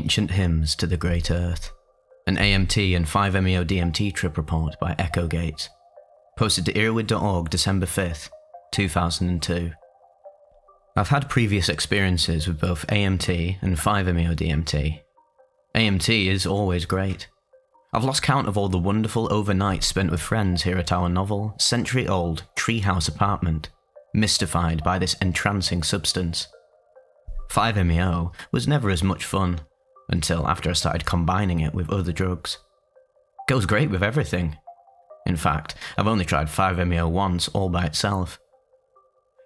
Ancient Hymns to the Great Earth, an AMT and 5-MeO DMT trip report by Echo Gates, posted to earbud.org December 5th, 2002. I've had previous experiences with both AMT and 5-MeO DMT. AMT is always great. I've lost count of all the wonderful overnights spent with friends here at our novel, century-old treehouse apartment, mystified by this entrancing substance. 5-MeO was never as much fun, until after I started combining it with other drugs. Goes great with everything. In fact, I've only tried 5-MeO once all by itself.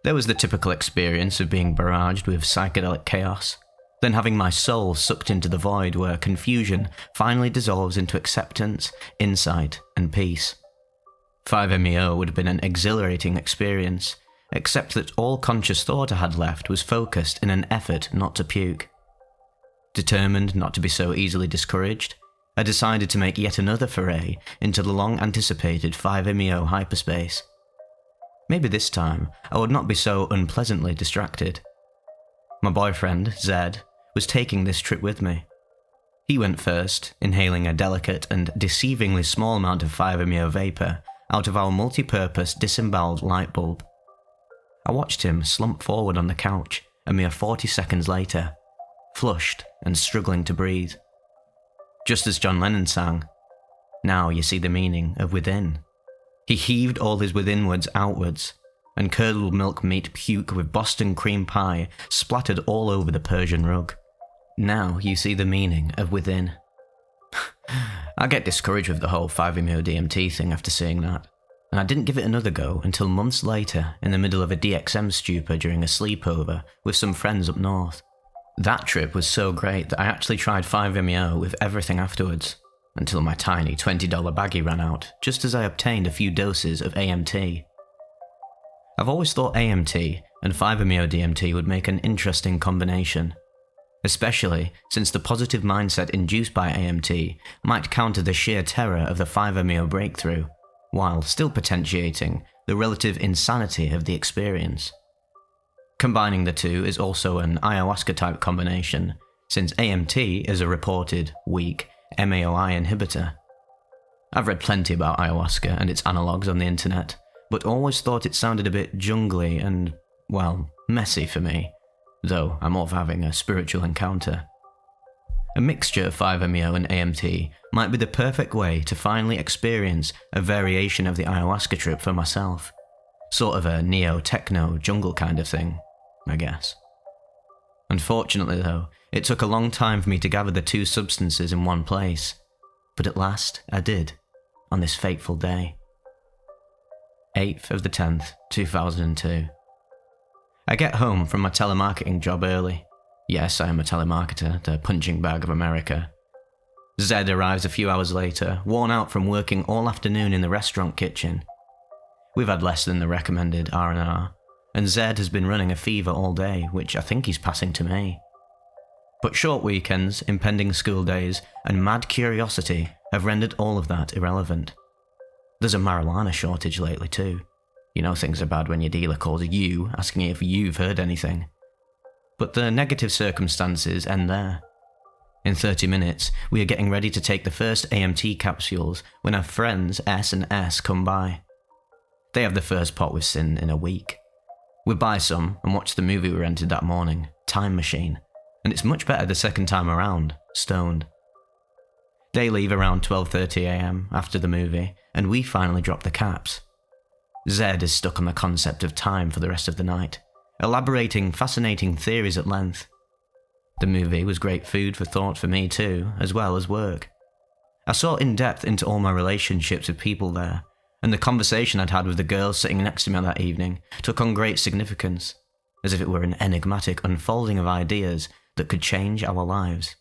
There was the typical experience of being barraged with psychedelic chaos, then having my soul sucked into the void where confusion finally dissolves into acceptance, insight, and peace. 5-MeO would have been an exhilarating experience, except that all conscious thought I had left was focused in an effort not to puke. Determined not to be so easily discouraged, I decided to make yet another foray into the long-anticipated 5-MeO hyperspace. Maybe this time I would not be so unpleasantly distracted. My boyfriend, Zed, was taking this trip with me. He went first, inhaling a delicate and deceivingly small amount of 5-MeO vapor out of our multi-purpose disemboweled light bulb. I watched him slump forward on the couch a mere 40 seconds later, flushed and struggling to breathe. Just as John Lennon sang, "Now you see the meaning of within." He heaved all his withinwards outwards, and curdled milk meat puke with Boston cream pie splattered all over the Persian rug. Now you see the meaning of within. I get discouraged with the whole 5-MeO DMT thing after seeing that, and I didn't give it another go until months later in the middle of a DXM stupor during a sleepover with some friends up north. That trip was so great that I actually tried 5-MeO with everything afterwards, until my tiny $20 baggie ran out just as I obtained a few doses of AMT. I've always thought AMT and 5-MeO DMT would make an interesting combination, especially since the positive mindset induced by AMT might counter the sheer terror of the 5-MeO breakthrough, while still potentiating the relative insanity of the experience. Combining the two is also an ayahuasca-type combination, since AMT is a reported, weak, MAOI inhibitor. I've read plenty about ayahuasca and its analogues on the internet, but always thought it sounded a bit jungly and, well, messy for me, though I'm more for having a spiritual encounter. A mixture of 5-MeO and AMT might be the perfect way to finally experience a variation of the ayahuasca trip for myself. Sort of a neo-techno jungle kind of thing, I guess. Unfortunately though, it took a long time for me to gather the two substances in one place, but at last I did, on this fateful day. 8th of the 10th, 2002. I get home from my telemarketing job early. Yes, I am a telemarketer, the punching bag of America. Zed arrives a few hours later, worn out from working all afternoon in the restaurant kitchen. We've had less than the recommended R&R, and Zed has been running a fever all day, which I think he's passing to me. But short weekends, impending school days, and mad curiosity have rendered all of that irrelevant. There's a marijuana shortage lately too. You know things are bad when your dealer calls you, asking if you've heard anything. But the negative circumstances end there. In 30 minutes, we are getting ready to take the first AMT capsules when our friends S and S come by. They have the first pot we've seen in a week. We buy some and watch the movie we rented that morning, Time Machine, and it's much better the second time around, stoned. They leave around 12:30 AM after the movie, and we finally drop the caps. Zed is stuck on the concept of time for the rest of the night, elaborating fascinating theories at length. The movie was great food for thought for me too, as well as work. I saw in depth into all my relationships with people there, and the conversation I'd had with the girls sitting next to me that evening took on great significance, as if it were an enigmatic unfolding of ideas that could change our lives.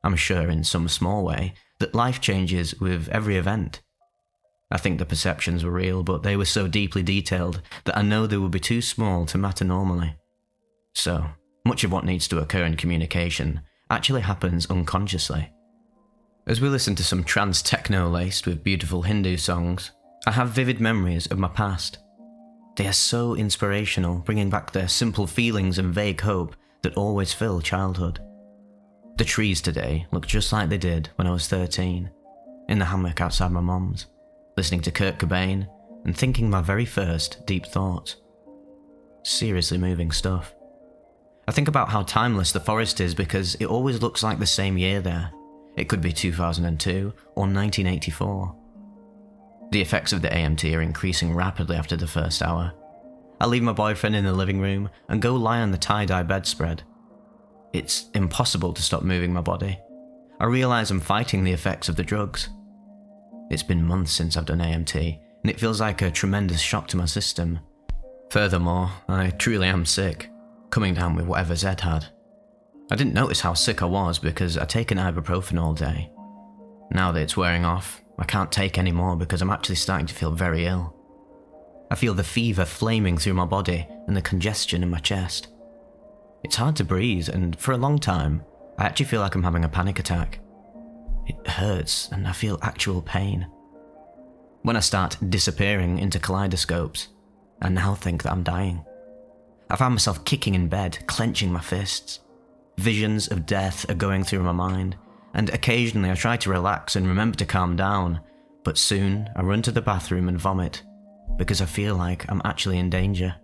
I'm sure in some small way that life changes with every event. I think the perceptions were real, but they were so deeply detailed that I know they would be too small to matter normally. So, much of what needs to occur in communication actually happens unconsciously. As we listen to some trance techno laced with beautiful Hindu songs, I have vivid memories of my past. They are so inspirational, bringing back the simple feelings and vague hope that always fill childhood. The trees today look just like they did when I was 13, in the hammock outside my mum's, listening to Kurt Cobain and thinking my very first deep thoughts. Seriously moving stuff. I think about how timeless the forest is because it always looks like the same year there. It could be 2002 or 1984. The effects of the AMT are increasing rapidly after the first hour. I leave my boyfriend in the living room and go lie on the tie-dye bedspread. It's impossible to stop moving my body. I realise I'm fighting the effects of the drugs. It's been months since I've done AMT, and it feels like a tremendous shock to my system. Furthermore, I truly am sick, coming down with whatever Zed had. I didn't notice how sick I was because I'd taken ibuprofen all day. Now that it's wearing off, I can't take any more because I'm actually starting to feel very ill. I feel the fever flaming through my body and the congestion in my chest. It's hard to breathe, and for a long time, I actually feel like I'm having a panic attack. It hurts, and I feel actual pain. When I start disappearing into kaleidoscopes, I now think that I'm dying. I find myself kicking in bed, clenching my fists. Visions of death are going through my mind, and occasionally I try to relax and remember to calm down, but soon I run to the bathroom and vomit, because I feel like I'm actually in danger.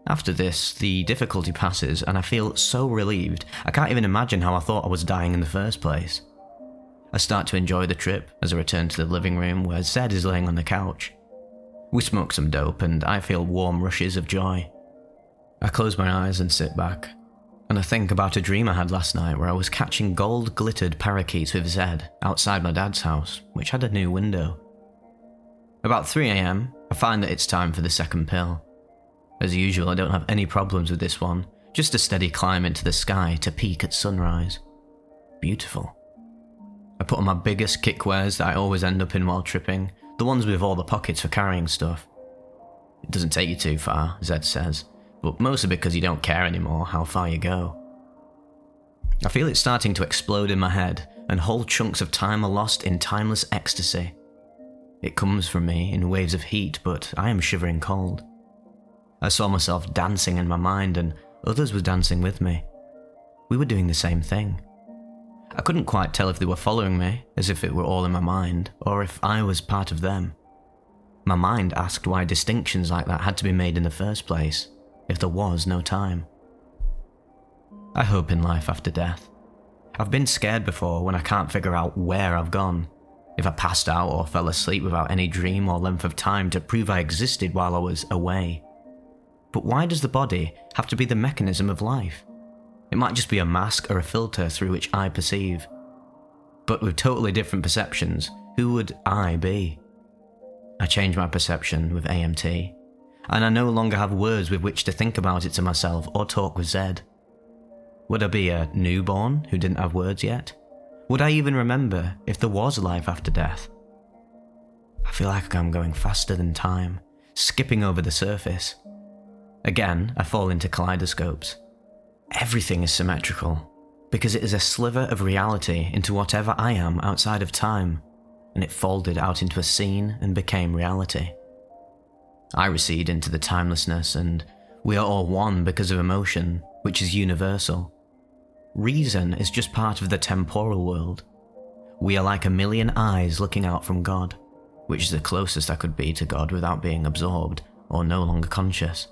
After this, the difficulty passes and I feel so relieved, I can't even imagine how I thought I was dying in the first place. I start to enjoy the trip as I return to the living room where Zed is laying on the couch. We smoke some dope and I feel warm rushes of joy. I close my eyes and sit back, and I think about a dream I had last night where I was catching gold-glittered parakeets with Zed outside my dad's house, which had a new window. About 3 AM, I find that it's time for the second pill. As usual, I don't have any problems with this one, just a steady climb into the sky to peak at sunrise. Beautiful. I put on my biggest kickwears that I always end up in while tripping, the ones with all the pockets for carrying stuff. It doesn't take you too far, Zed says, but mostly because you don't care anymore how far you go. I feel it starting to explode in my head, and whole chunks of time are lost in timeless ecstasy. It comes from me in waves of heat, but I am shivering cold. I saw myself dancing in my mind and others were dancing with me. We were doing the same thing. I couldn't quite tell if they were following me, as if it were all in my mind, or if I was part of them. My mind asked why distinctions like that had to be made in the first place, if there was no time. I hope in life after death. I've been scared before when I can't figure out where I've gone, if I passed out or fell asleep without any dream or length of time to prove I existed while I was away. But why does the body have to be the mechanism of life? It might just be a mask or a filter through which I perceive. But with totally different perceptions, who would I be? I changed my perception with AMT, and I no longer have words with which to think about it to myself or talk with Zed. Would I be a newborn who didn't have words yet? Would I even remember if there was life after death? I feel like I'm going faster than time, skipping over the surface. Again, I fall into kaleidoscopes. Everything is symmetrical, because it is a sliver of reality into whatever I am outside of time, and it folded out into a scene and became reality. I recede into the timelessness, and we are all one because of emotion, which is universal. Reason is just part of the temporal world. We are like a million eyes looking out from God, which is the closest I could be to God without being absorbed or no longer conscious.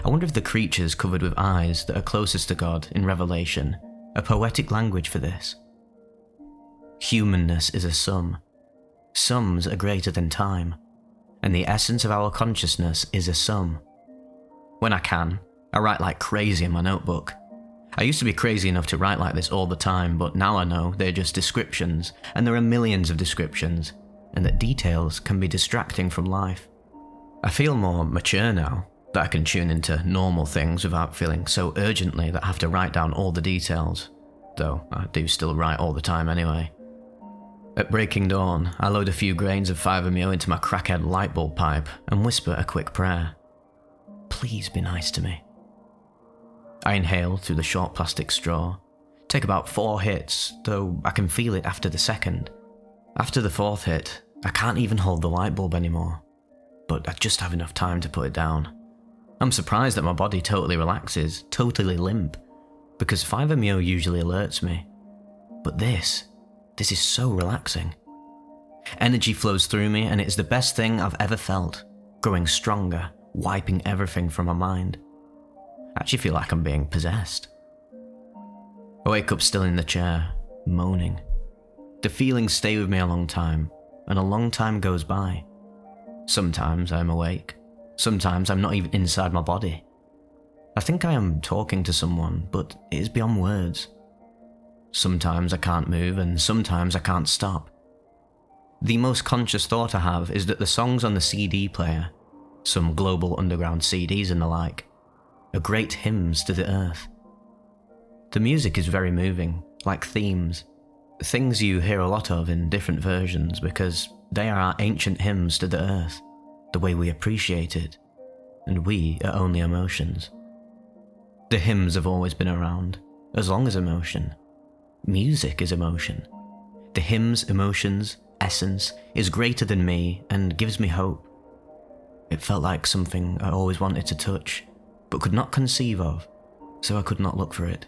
I wonder if the creatures covered with eyes that are closest to God in Revelation are poetic language for this. Humanness is a sum. Sums are greater than time, and the essence of our consciousness is a sum. When I can, I write like crazy in my notebook. I used to be crazy enough to write like this all the time, but now I know they're just descriptions, and there are millions of descriptions, and that details can be distracting from life. I feel more mature now, that I can tune into normal things without feeling so urgently that I have to write down all the details, though I do still write all the time anyway. At breaking dawn, I load a few grains of 5-MeO into my crackhead light bulb pipe and whisper a quick prayer. Please be nice to me. I inhale through the short plastic straw, take about 4 hits, though I can feel it after the second. After the 4th hit, I can't even hold the light bulb anymore, but I just have enough time to put it down. I'm surprised that my body totally relaxes, totally limp. because 5-MeO usually alerts me. But this is so relaxing. Energy flows through me and it is the best thing I've ever felt, growing stronger, wiping everything from my mind. I actually feel like I'm being possessed. I wake up still in the chair, moaning. The feelings stay with me a long time, and a long time goes by. Sometimes I'm awake, sometimes I'm not even inside my body. I think I am talking to someone, but it is beyond words. Sometimes I can't move, and sometimes I can't stop. The most conscious thought I have is that the songs on the CD player, some global underground CDs and the like, are great hymns to the earth. The music is very moving, like themes, things you hear a lot of in different versions because they are our ancient hymns to the earth, the way we appreciate it, and we are only emotions. The hymns have always been around, as long as emotion. Music is emotion. The hymn's emotions, essence, is greater than me and gives me hope. It felt like something I always wanted to touch, but could not conceive of, so I could not look for it.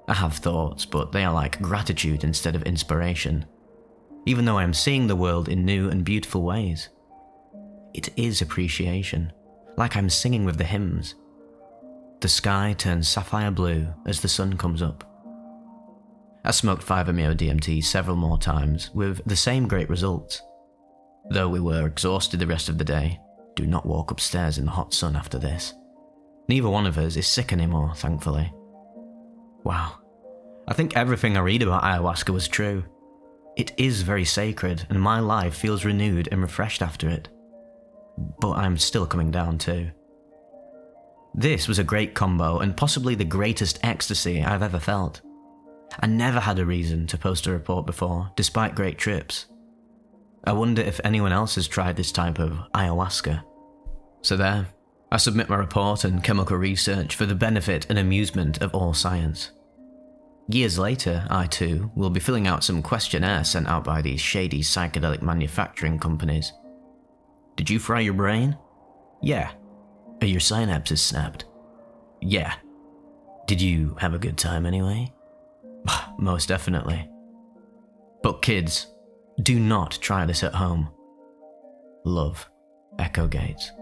I have thoughts, but they are like gratitude instead of inspiration, even though I am seeing the world in new and beautiful ways. It is appreciation, like I'm singing with the hymns. The sky turns sapphire blue as the sun comes up. I smoked 5-MeO DMT several more times, with the same great results. Though we were exhausted the rest of the day, do not walk upstairs in the hot sun after this. Neither one of us is sick anymore, thankfully. Wow, I think everything I read about ayahuasca was true. It is very sacred, and my life feels renewed and refreshed after it. But I'm still coming down too. This was a great combo and possibly the greatest ecstasy I've ever felt. I never had a reason to post a report before, despite great trips. I wonder if anyone else has tried this type of ayahuasca. So there, I submit my report and chemical research for the benefit and amusement of all science. Years later, I too will be filling out some questionnaire sent out by these shady psychedelic manufacturing companies. Did you fry your brain? Yeah. Are your synapses snapped? Yeah. Did you have a good time anyway? Most definitely. But kids, do not try this at home. Love, Echo Gates.